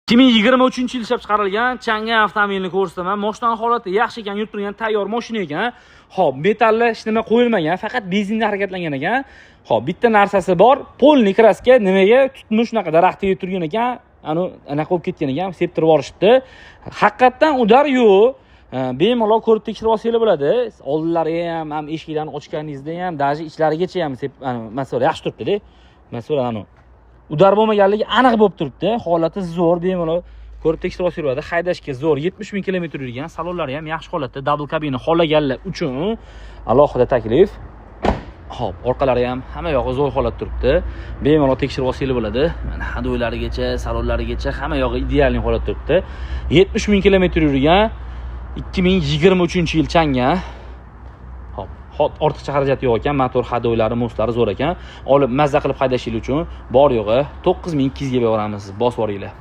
2023-yil ishlab chiqarilgan Chang'an avtomobilni ko'rsataman. Mashinaning holati yaxshi ekan, yurib turgan tayyor mashina ekan. Xo'p, metalli hech nima qo'yilmagan, faqat benzinda harakatlangan ekan. Xo'p, bitta narsasi bor, polni kraska nimaga tutmush shunaqa daraxtga turgan ekan, anaqa bo'lib ketgan ekan, septirib yuborishibdi. Haqiqatan udar yo'q. Bemalol ko'rib tekshirib olsangiz bo'ladi. Oldilari ham eshiklarni ochganingizda ham, даже ichlarigacha ham masalan yaxshi turibdi-da. Masalan, udar bo'lmaganligi aniq bo'lib turibdi. Holati zo'r, bemalol ko'rib tekshirib olsangiz bo'ladi. Haydashga zo'r, 70 ming kilometr yurgan, salonlari ham yaxshi holatda, double kabina xohlaganlar uchun alohida taklif. Xo'p, orqalari ham hamma yog'i zo'r holatda turibdi. Bemalol tekshirib olsangiz bo'ladi. Mana hadoylarigacha, salonlarigacha hamma yog'i ideal holatda turibdi. 70 ming kilometr yurgan 2023-yil Chang'an. Hop, ortiqcha xarajat yo'q ekan, motor hadoylari, moslari zo'r ekan. Olib mazza qilib haydashingiz uchun bor yo'g'i 9200 ga beramiz, bosib boringlar.